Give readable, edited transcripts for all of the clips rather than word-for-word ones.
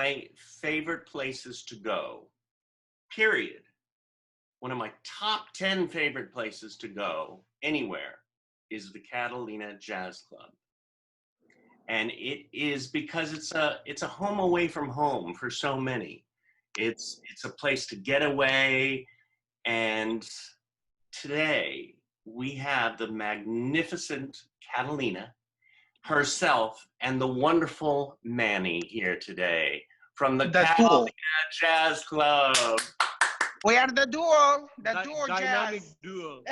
my favorite places to go, period. One of my top 10 favorite places to go anywhere is the Catalina Jazz Club. And it is because it's a home away from home for so many. It's a place to get away. And today we have the magnificent Catalina herself and the wonderful Manny here today from the Catalina Jazz Club. We are the duo, duo dynamic jazz. duo.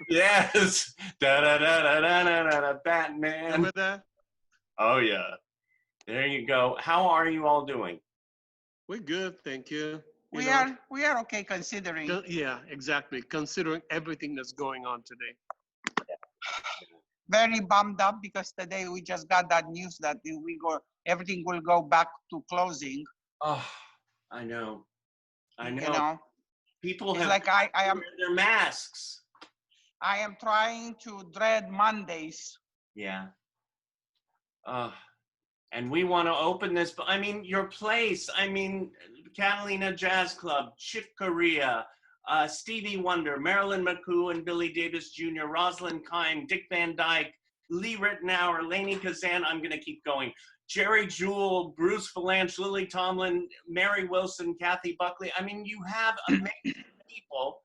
Yes. Da da da da da da da Batman. Remember that? Oh yeah. There you go. How are you all doing? We're good, thank you. We are okay considering. Yeah, exactly. Considering everything that's going on today. Very bummed up because today we just got that news that everything will go back to closing. Oh, I know. I know. You know, people it's have like I am their masks. I am trying to dread Mondays. Yeah. And we want to open this, but I mean, your place, I mean, Catalina Jazz Club, Chick Corea, Stevie Wonder, Marilyn McCoo and Billy Davis Jr., Rosalind Kine, Dick Van Dyke, Lee Ritenour, Lainey Kazan, I'm going to keep going, Jerry Jewell, Bruce Valanche, Lily Tomlin, Mary Wilson, Kathy Buckley. I mean, you have amazing people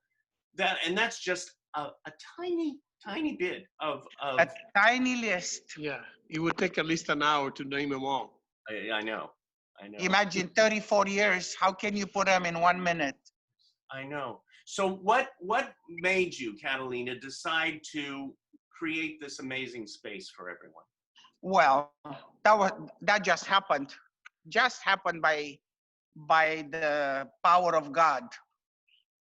and that's just a tiny bit of a tiny list. Yeah, it would take at least an hour to name them all. I know. Imagine 34 years. How can you put them in 1 minute? I know. So what made you, Catalina, decide to create this amazing space for everyone? Well, that just happened. Just happened by the power of God.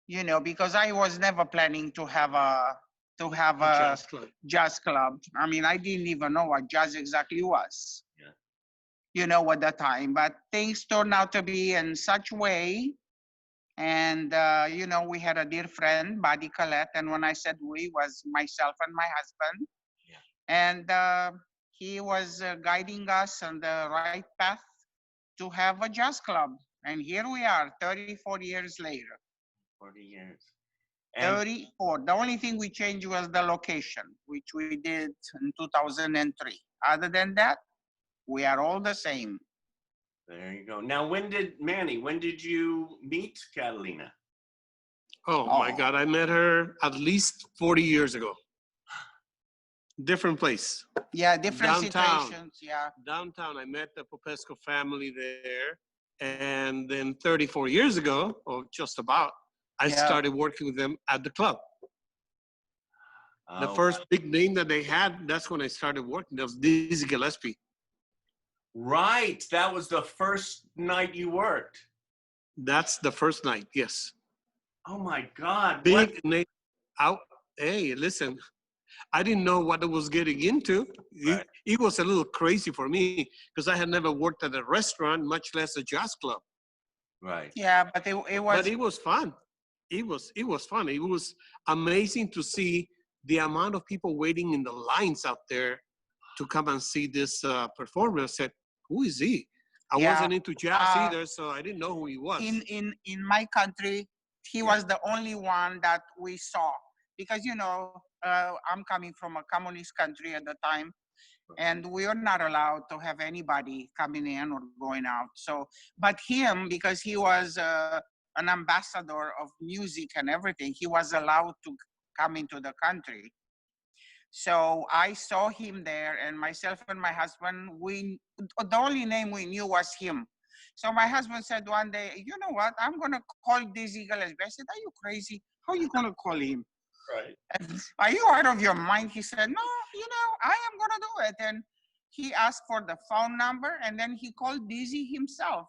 You know, because I was never planning to have a jazz club. I mean, I didn't even know what jazz exactly was. Yeah. You know, at the time, but things turned out to be in such way. And, you know, we had a dear friend, Buddy Collette. And when I said we, was myself and my husband. Yeah. And he was guiding us on the right path to have a jazz club. And here we are, 34 years later. 40 years. And 34. The only thing we changed was the location, which we did in 2003. Other than that, we are all the same. There you go. Now, when did you meet Catalina? Oh my God, I met her at least 40 years ago. Different place. Yeah, different Downtown. situations, yeah. Downtown, I met the Popesco family there. And then 34 years ago, or just about, I started working with them at the club. The first big name that they had, that's when I started working. That was Dizzy Gillespie. Right. That was the first night you worked. That's the first night, yes. Oh my God. Big name. Hey, listen, I didn't know what I was getting into. Right. It was a little crazy for me because I had never worked at a restaurant, much less a jazz club. Right. Yeah, but it was. But it was fun. It was fun. It was amazing to see the amount of people waiting in the lines out there to come and see this performer. I said, who is he? I wasn't into jazz either, so I didn't know who he was. In my country, he was the only one that we saw. Because, you know, I'm coming from a communist country at the time, and we are not allowed to have anybody coming in or going out. So, but him, because he was an ambassador of music and everything, he was allowed to come into the country. So I saw him there, and myself and my husband, the only name we knew was him. So my husband said one day, you know what, I'm going to call Dizzy Gillespie. I said, are you crazy? How are you going to call him? Right. And, are you out of your mind? He said, no, you know, I am going to do it. And he asked for the phone number, and then he called Dizzy himself,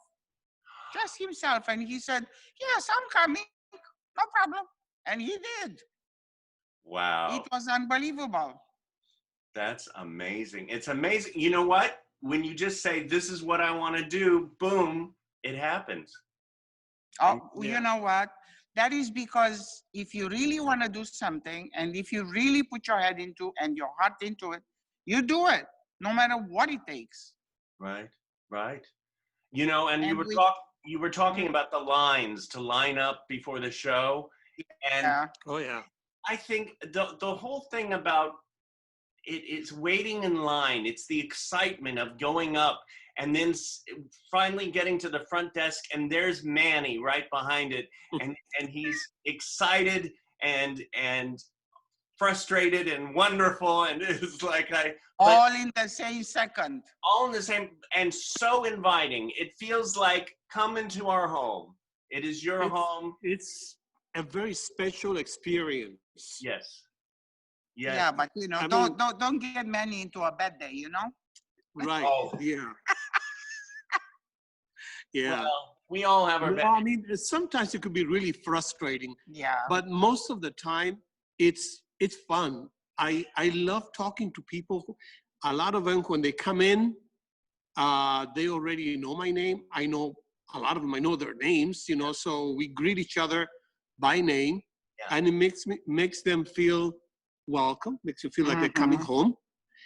just himself. And he said, yes, I'm coming, no problem. And he did. Wow. It was unbelievable. That's amazing. It's amazing. You know what? When you just say, this is what I want to do, boom, it happens. Oh, you know what? That is because if you really want to do something, and if you really put your head into and your heart into it, you do it, no matter what it takes. Right, right. You know, and And you were talking about the lines to line up before the show, and yeah, Oh yeah. I think the whole thing about it's waiting in line. It's the excitement of going up and then finally getting to the front desk, and there's Manny right behind it, and he's excited and frustrated and wonderful, and it's like all in the same second. all in the same, and so inviting. It feels like come into our home. It is your home. It's a very special experience. Yes. Yes. Yeah, but you know, I mean- don't get Manny into a bad day, you know. Right. Oh. Yeah. Yeah. Well, we all have our No, bad. I mean, sometimes it could be really frustrating, Yeah. but most of the time, it's fun. I love talking to people. A lot of them, when they come in, they already know my name. I know a lot of them. I know their names. You know, so we greet each other by name, and it makes them feel welcome. Makes you feel like they're coming home.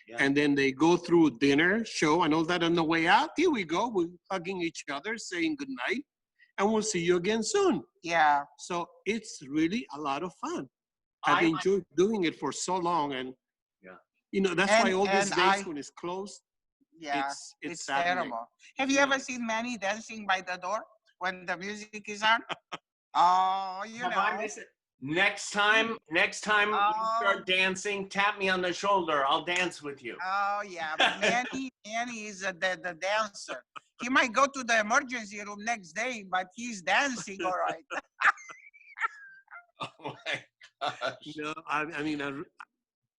Yeah. And then they go through dinner, show, and all that. On the way out, here we go. We're hugging each other, saying good night, and we'll see you again soon. Yeah. So it's really a lot of fun. I've enjoyed doing it for so long, and you know that's why all these days when it's closed, Yeah, it's terrible. Have you ever seen Manny dancing by the door when the music is on? Oh, you Have know. I missed it? Next time we start dancing, tap me on the shoulder. I'll dance with you. Oh yeah, but Manny is the dancer. He might go to the emergency room next day, but he's dancing all right. Oh my gosh. You know, I mean,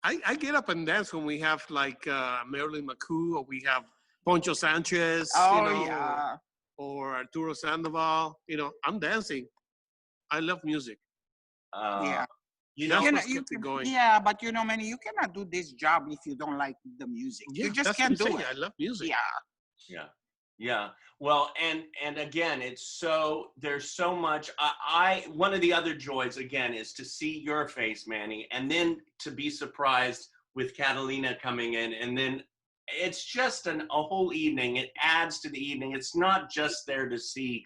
I get up and dance when we have like Marilyn McCoo, or we have Poncho Sanchez, Oh you know, yeah. or Arturo Sandoval. You know, I'm dancing. I love music. Yeah. You That's know, what's kept it going. Yeah, but you know, Manny, you cannot do this job if you don't like the music. Yeah, You just that's can't what I'm do saying. it. I love music. Yeah. yeah. Well, and again, there's so much. I one of the other joys again is to see your face, Manny, and then to be surprised with Catalina coming in, and then it's just a whole evening. It adds to the evening. It's not just there to see.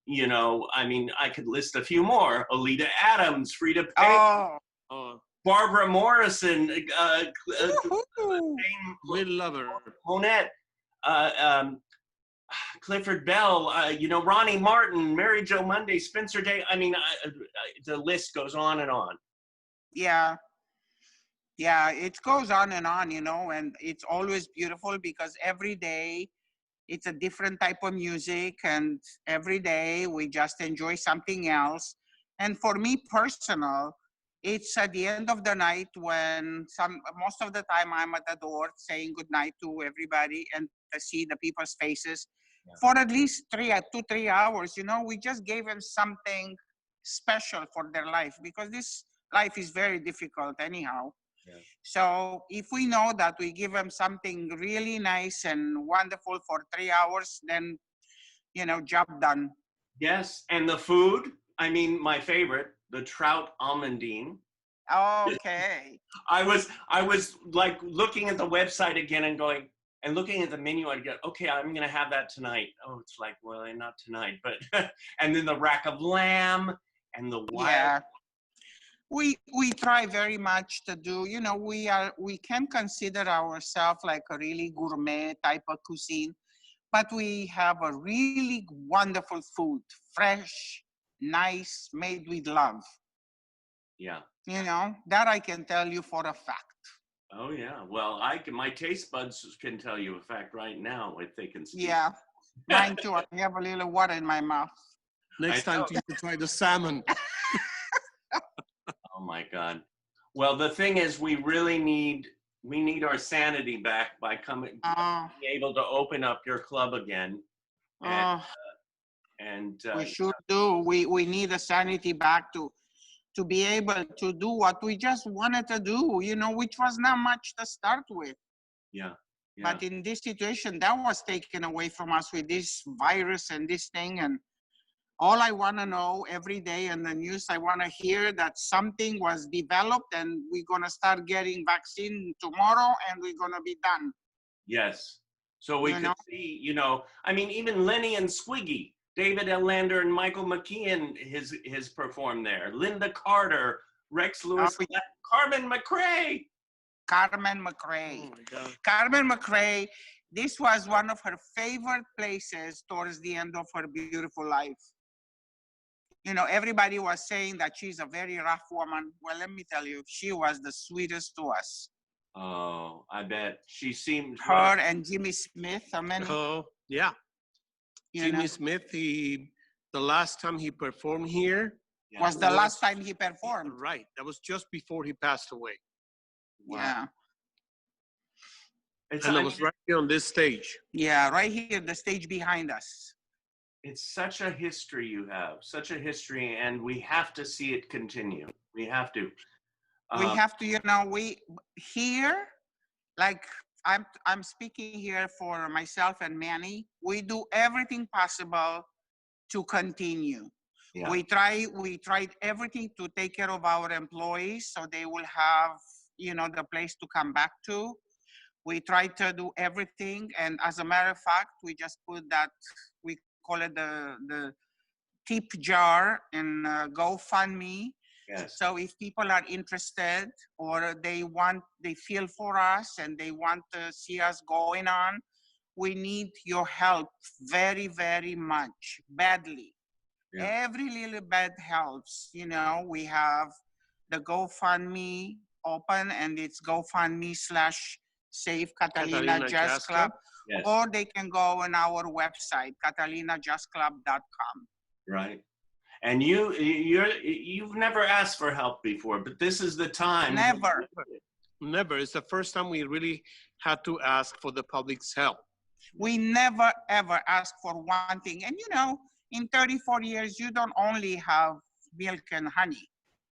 You know, I mean, I could list a few more: Alita Adams, Frida Payton, Oh. Barbara Morrison, We love her. Monette, Clifford Bell, you know, Ronnie Martin, Mary Jo Monday, Spencer Day. I mean, the list goes on and on. Yeah. Yeah, it goes on and on, you know, and it's always beautiful because every day it's a different type of music, and every day we just enjoy something else. And for me personal, it's at the end of the night when most of the time I'm at the door saying goodnight to everybody and to see the people's faces for at least 3 hours. You know, we just gave them something special for their life because this life is very difficult anyhow. Yeah. So if we know that we give them something really nice and wonderful for 3 hours, then, you know, job done. Yes, and the food. I mean, my favorite, the trout almondine. Okay. I was like looking at the website again and going and looking at the menu. I'd go, okay, I'm gonna have that tonight. Oh, it's like, well, not tonight, but and then the rack of lamb and the wild. Yeah. We try very much to do, you know, we can consider ourselves like a really gourmet type of cuisine, but we have a really wonderful food, fresh, nice, made with love. Yeah. You know, that I can tell you for a fact. Oh yeah. Well, my taste buds can tell you a fact right now if they can speak. Yeah, mine too. I have a little water in my mouth. Next time you can try the salmon. Oh my God. Well, the thing is, we need our sanity back by being able to open up your club again. And we sure do. We need a sanity back to be able to do what we just wanted to do, you know, which was not much to start with. Yeah. But in this situation, that was taken away from us with this virus and this thing. And all I want to know every day in the news, I want to hear that something was developed and we're going to start getting vaccine tomorrow and we're going to be done. Yes. So we You could know? see, you know, I mean, even Lenny and Squiggy, David L. Lander and Michael McKeon has performed there. Linda Carter, Rex Lewis, Oh, Carmen McRae. Carmen McRae. Oh my God. Carmen McRae, this was one of her favorite places towards the end of her beautiful life. You know, everybody was saying that she's a very rough woman. Well, let me tell you, she was the sweetest to us. Oh, I bet she seemed. Her and Jimmy Smith, Oh, yeah. you Jimmy know, Smith, the last time he performed here, Yeah. was the last time he performed. right. That was just before he passed away. Wow. Yeah. And I was right here on this stage. Yeah, right here, the stage behind us. It's such a history you have, such a history, and we have to see it continue. We have to. We have to, you know, we here, like I'm speaking here for myself and Manny. We do everything possible to continue. Yeah. We tried everything to take care of our employees so they will have, you know, the place to come back to. We tried to do everything, and as a matter of fact, we just put that, we call it the tip jar in GoFundMe. Yes. So if people are interested or they feel for us and they want to see us going on, we need your help very, very much, badly. Yeah. Every little bit helps. You know, we have the GoFundMe open, and it's GoFundMe/Save Catalina Jazz Club. Yes. Or they can go on our website, catalinajazzclub.com. Right. And you've never asked for help before, but this is the time. Never. Never. It's the first time we really had to ask for the public's help. We never, ever ask for one thing. And you know, in 34 years, you don't only have milk and honey.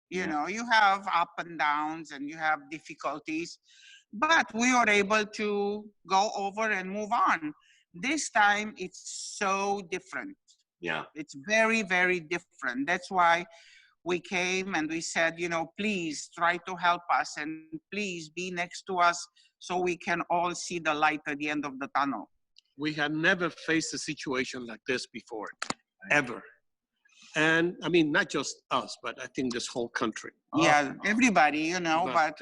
You know, you have up and downs and you have difficulties, but we were able to go over and move on. This time, it's so different. Yeah. It's very, very different. That's why we came and we said, you know, please try to help us and please be next to us so we can all see the light at the end of the tunnel. We had never faced a situation like this before, ever. And I mean, not just us, but I think this whole country. Yeah, everybody, you know, but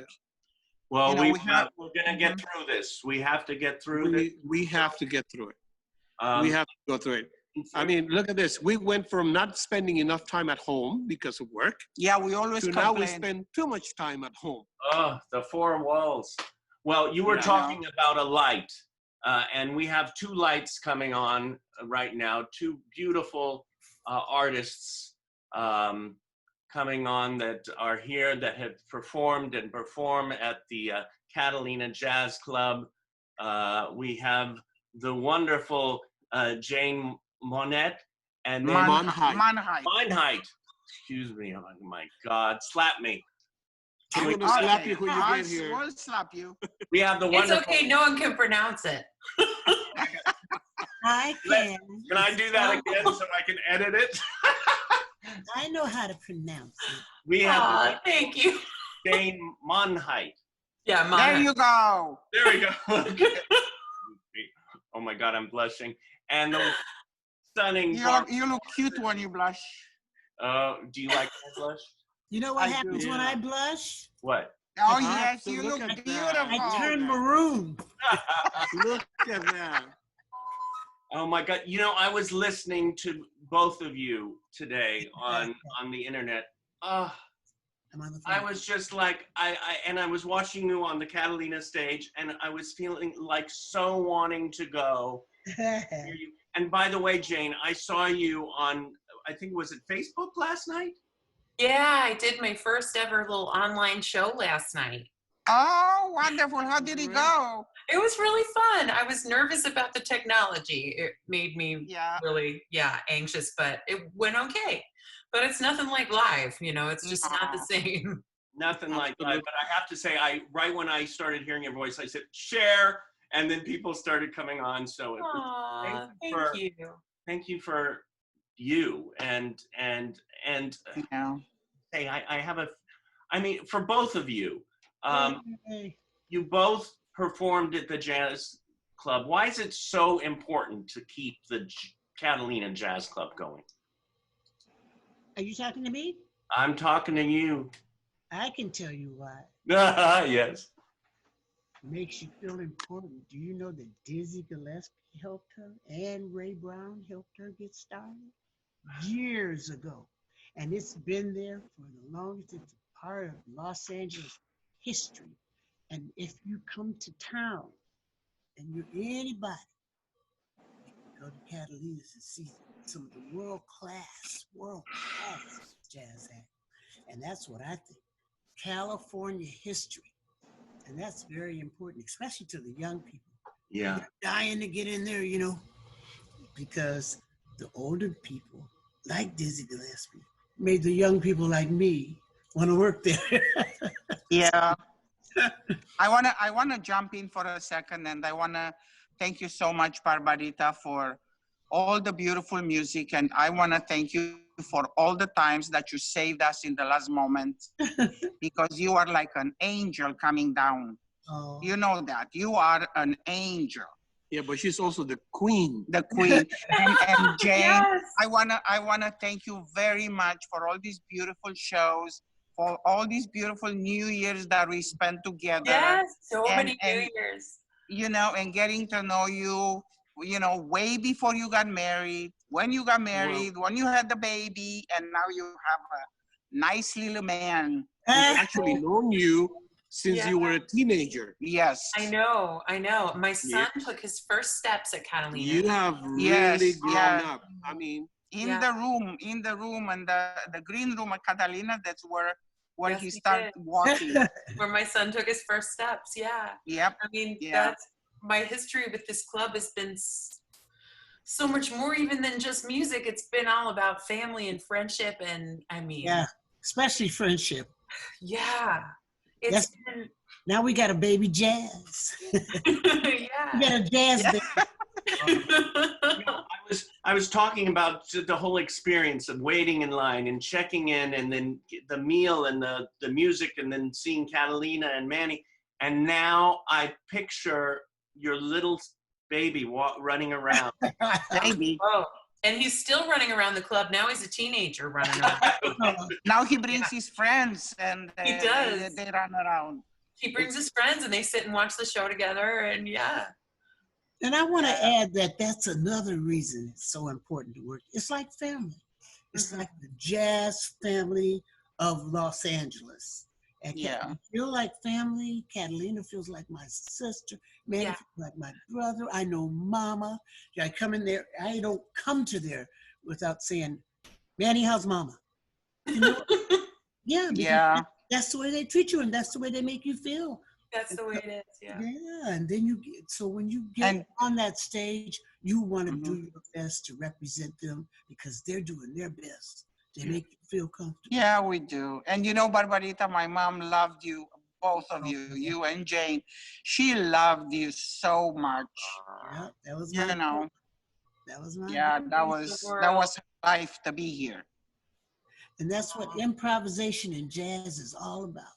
well, you know, we're gonna get through this. We have to get through this. We have to get through it. We have to go through it. I mean, look at this. We went from not spending enough time at home because of work. Yeah, we always to complain. now we spend too much time at home. Oh, the four walls. Well, you were talking about a light, and we have two lights coming on right now. Two beautiful artists coming on that are here that have performed and perform at the Catalina Jazz Club. We have the wonderful Jane Monette and then Mannheit. Excuse me. Oh my God. Slap me. I'm going to slap you when you get here. We'll slap you. We have the wonderful. It's okay. No one can pronounce it. I can. Can I do that again so I can edit it? I know how to pronounce it. We have thank you. Jane Mannheit. Yeah, Mannheit. There you go. There we go. Oh my God, I'm blushing. And the stunning. You look cute when you blush. Do you like my blush? You know what happens when I blush? What? Oh yes, you look at beautiful. I turn maroon. Look at that. Oh my God. You know, I was listening to both of you today on the internet. I was just like, I was watching you on the Catalina stage, and I was feeling like so wanting to go. And by the way, Jane, I saw you on, I think, was it Facebook last night? Yeah, I did my first ever little online show last night. Oh, wonderful. How did it go? It was really fun. I was nervous about the technology. It made me really, anxious, but it went okay. But it's nothing like live, you know, it's just not the same. Nothing like live, but I have to say, right when I started hearing your voice, I said, share, and then people started coming on, so it was, thank you for you, and hey, I have I mean, for both of you, you both performed at the Jazz Club, why is it so important to keep the Catalina Jazz Club going? Are you talking to me? I'm talking to you. I can tell you why. Yes. Makes you feel important. Do you know that Dizzy Gillespie helped her and Ray Brown helped her get started years ago? And it's been there for the longest. It's a part of Los Angeles history. And if you come to town and you're anybody, you can go to Catalina's and see some of the world-class jazz act. And that's what I think. California history. And that's very important, especially to the young people. Yeah. They're dying to get in there, you know, because the older people, like Dizzy Gillespie, made the young people like me want to work there. Yeah. I wanna jump in for a second, and I wanna thank you so much, Barbarita, for all the beautiful music, and I wanna thank you for all the times that you saved us in the last moment, because you are like an angel coming down. Oh. You know that. You are an angel. Yeah, but she's also the queen. The queen. and Jane, Yes. I wanna thank you very much for all these beautiful shows, for all these beautiful New Years that we spent together. Yes, so many New Years. You know, and getting to know you, you know, way before you got married, when you got married, when you had the baby, and now you have a nice little man. I've actually known you since you were a teenager. Yes. I know. My son took his first steps at Catalina. You have really grown up. I mean, in the room, and the green room at Catalina, that's where he started walking. Where my son took his first steps. Yeah. Yep. I mean, that's my history with this club has been so much more even than just music. It's been all about family and friendship, and I mean, especially friendship. Yeah. Now we got a baby Jazz. We got a Jazz baby. I was talking about the whole experience of waiting in line and checking in, and then the meal and the music, and then seeing Catalina and Manny. And now I picture your little baby running around. Baby. Oh, and he's still running around the club. Now he's a teenager running around. Now he brings his friends, and he does. They run around. He brings his friends, and they sit and watch the show together, and And I want to add that that's another reason it's so important to work. It's like family. It's like the jazz family of Los Angeles. And I feel like family. Catalina feels like my sister. Manny feels like my brother. I know Mama. I come in there. I don't come to there without saying, Manny, how's Mama? You know? That's the way they treat you, and that's the way they make you feel. That's the way it is, Yeah, and then when you get on that stage, you want to do your best to represent them because they're doing their best. They make you feel comfortable. Yeah, we do. And you know, Barbarita, my mom loved you, both of you, you and Jane. She loved you so much. Yeah, that was that was my that was life to be here. And that's what improvisation in jazz is all about.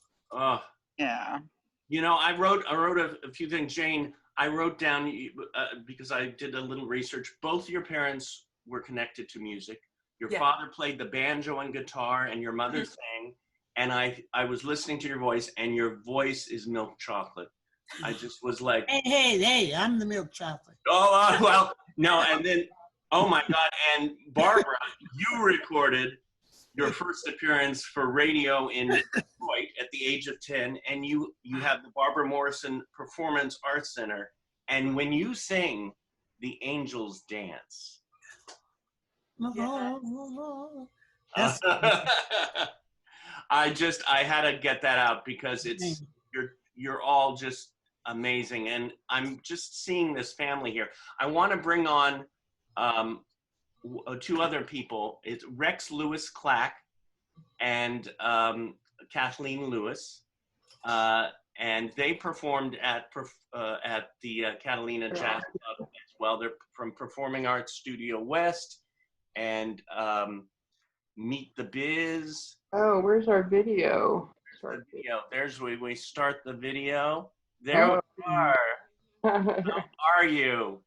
Yeah. You know, I wrote a few things, Jane. I wrote down because I did a little research. Both your parents were connected to music. Your father played the banjo and guitar, and your mother sang. And I was listening to your voice, and your voice is milk chocolate. I just was like, hey, I'm the milk chocolate. Oh, well, no. And then, oh my God. And Barbara, you recorded your first appearance for radio in Detroit at the age of 10, and you have the Barbara Morrison Performance Arts Center. And when you sing The Angels Dance, I had to get that out because you're all just amazing, and I'm just seeing this family here. I want to bring on two other people. It's Rex Lewis Clack and Kathleen Lewis, and they performed at the Catalina Jazz Club as well. They're from Performing Arts Studio West and Meet the Biz. Oh, where's our video? There's we start the video. There we are. How are you?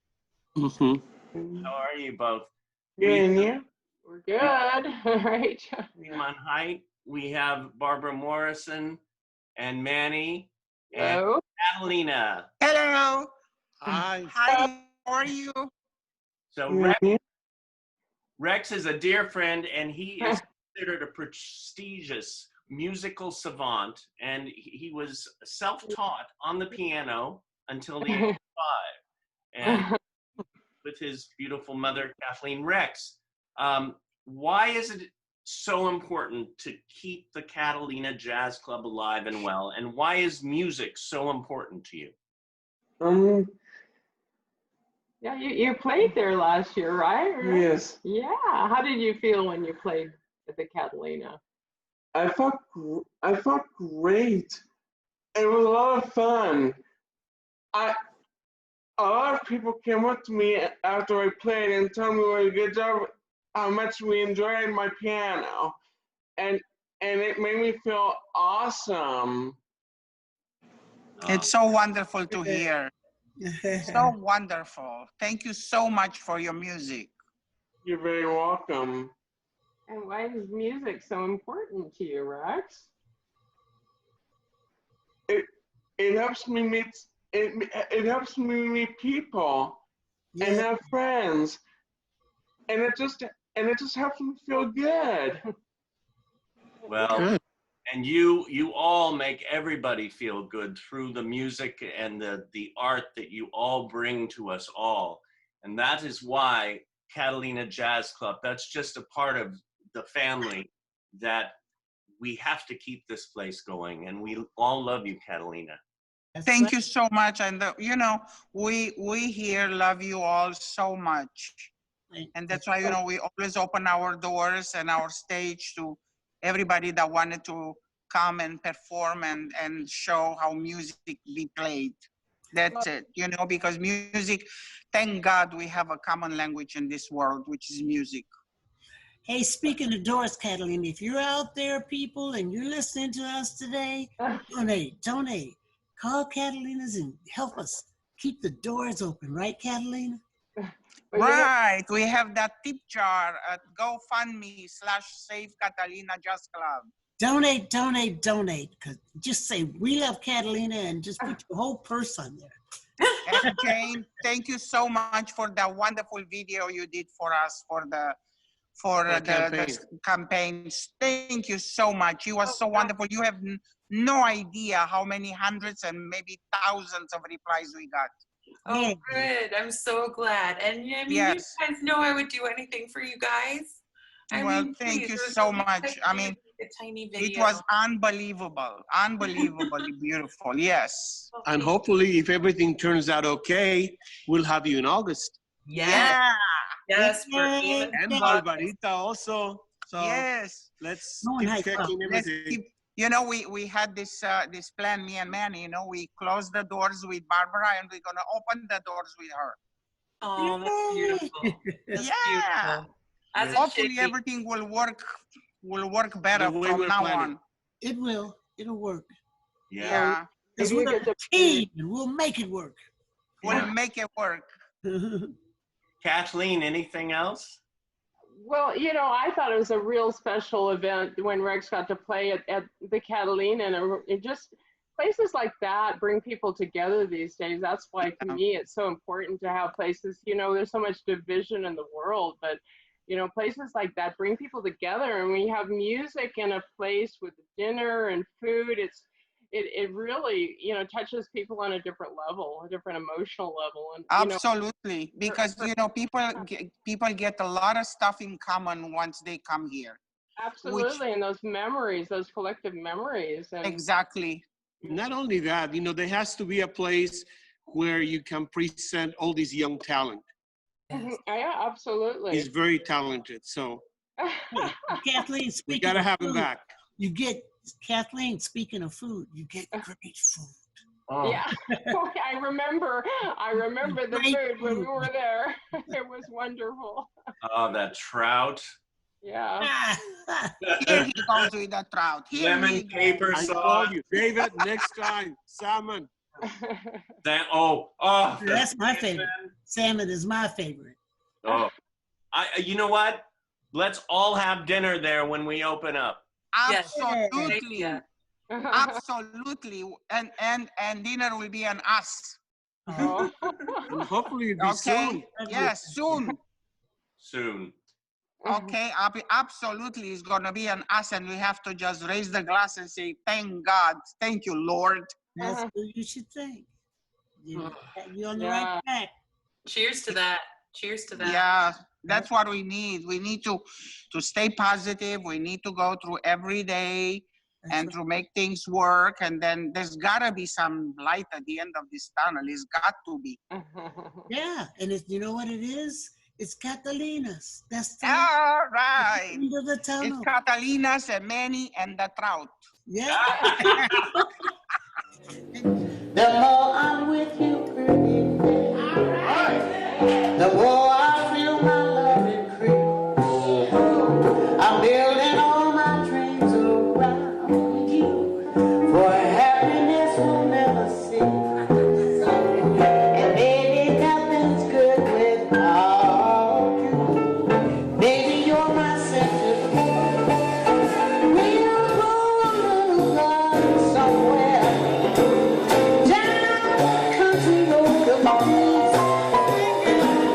Mm-hmm. How are you both? Good, and you? We're good. All right. On height, we have Barbara Morrison and Manny and Hello. Catalina. Hello. Hi. Hi. How are you? So Good, and you? Rex is a dear friend, and he is considered a prestigious musical savant, and he was self-taught on the piano until the age of 5, and with his beautiful mother, Kathleen. Rex, why is it so important to keep the Catalina Jazz Club alive and well, and why is music so important to you? Yeah, you played there last year, right? Yes. Yeah. How did you feel when you played at the Catalina? I felt great. It was a lot of fun. A lot of people came up to me after I played and told me what a good job, how much we enjoyed my piano, and it made me feel awesome. It's so wonderful to hear. So wonderful. Thank you so much for your music. You're very welcome. And why is music so important to you, Rex? It helps me meet it helps me meet people and have friends, and it just helps me feel good. Well, Good. and you all make everybody feel good through the music and the art that you all bring to us all. And that is why Catalina Jazz Club, that's just a part of the family that we have to keep this place going. And we all love you, Catalina. Thank you so much. And you know, we here love you all so much. And that's why, you know, we always open our doors and our stage to everybody that wanted to come and perform and show how music be played. That's it, you know, because music, thank God we have a common language in this world, which is music. Hey, speaking of doors, Catalina, if you're out there, people, and you're listening to us today, donate. Call Catalina's and help us keep the doors open, right, Catalina? Right, we have that tip jar at GoFundMe/Save Catalina Jazz Club. Donate. Cause just say we love Catalina and just put your whole purse on there. And Jane, thank you so much for that wonderful video you did for us for the campaigns. Thank you so much. It was so wonderful. You have no idea how many hundreds and maybe thousands of replies we got. Oh, good. I'm so glad. And I mean, yes. You guys know I would do anything for you guys. Thank you so much. I mean, a tiny video. It was unbelievable, unbelievably beautiful. Yes. And hopefully, if everything turns out okay, we'll have you in August. Yeah. Yes. And Barbarita also. So yes. Let's keep checking everything. You know, we had this plan, me and Manny. You know, we closed the doors with Barbara, and we're gonna open the doors with her. Oh, that's beautiful. That's beautiful. Hopefully, everything will work better from now on. It will. It'll work. Yeah. Because we're a team, and we'll make it work. We'll make it work. Kathleen, anything else? Well, you know, I thought it was a real special event when Rex got to play at the Catalina, and it just places like that bring people together these days. That's why, to me, it's so important to have places. You know, there's so much division in the world, but you know, places like that bring people together. And when you have music in a place with dinner and food, it really, you know, touches people on a different level, a different emotional level. And absolutely, because you know, people get a lot of stuff in common once they come here. Absolutely, and those memories, those collective memories. And exactly. Not only that, you know, there has to be a place where you can present all this young talent. Yeah, absolutely. He's very talented, so Kathleen, we gotta have him back. You get Kathleen. Speaking of food, you get great food. Oh. Yeah, I remember the food when we were there. It was wonderful. Oh, that trout. Yeah. Here he goes with the trout. Lemon caper sauce. I told you, David, next time, salmon. That's my favorite. Salmon is my favorite. Oh, you know what? Let's all have dinner there when we open up. Absolutely. Yeah. Absolutely. And dinner will be on us. And hopefully it'll be soon. Yes, soon. Soon. Okay, absolutely, it's gonna be an us, and we have to just raise the glass and say, "Thank God, thank you, Lord." That's what you should think. You're on the right track. Cheers to that. Cheers to that. Yeah, that's what we need. We need to stay positive. We need to go through every day and to make things work. And then there's gotta be some light at the end of this tunnel. It's got to be. Yeah, and you know what it is? It's Catalina's. That's the All right. end of the tunnel. It's Catalina's and Manny and the trout. Yeah. The more I'm with you, pretty, the more I feel my love increase. I'm building all my dreams around you, for happiness will never cease. And baby, nothing's good without you. Baby, you're my centerpiece. We'll grow a little garden somewhere down country road of peace.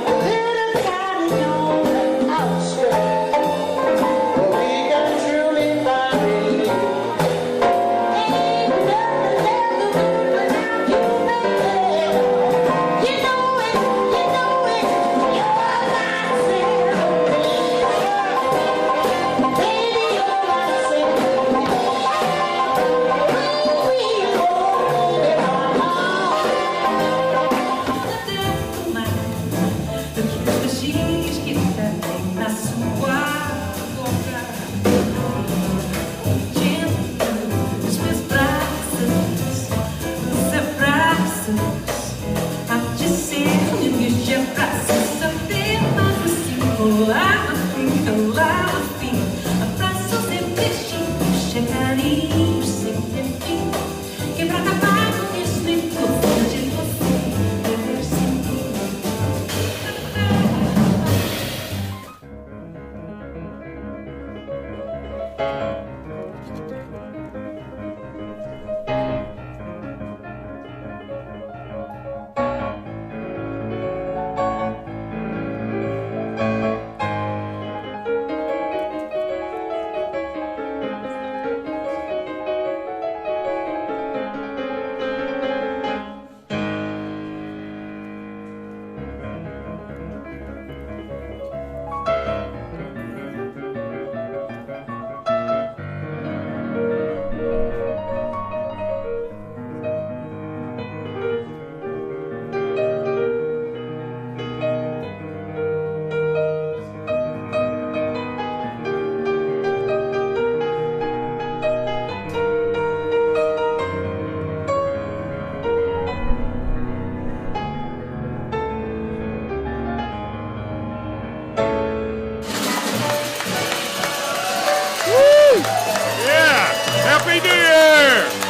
A little cottage on the outskirts, where we can truly find relief. Ain't nothing left to do without you, baby. You know it, you're my centerpiece. Baby, you're my centerpiece. We hold it na sua boca, os meus braços, os abraços, a dizer de meus abraços, eu tenho assim, lá no fim, abraços e beijinhos, chegarinhos sem ter fim, quebrar tabaco, isso nem gosto de você, beber sem mim. Yeah! Happy New Year!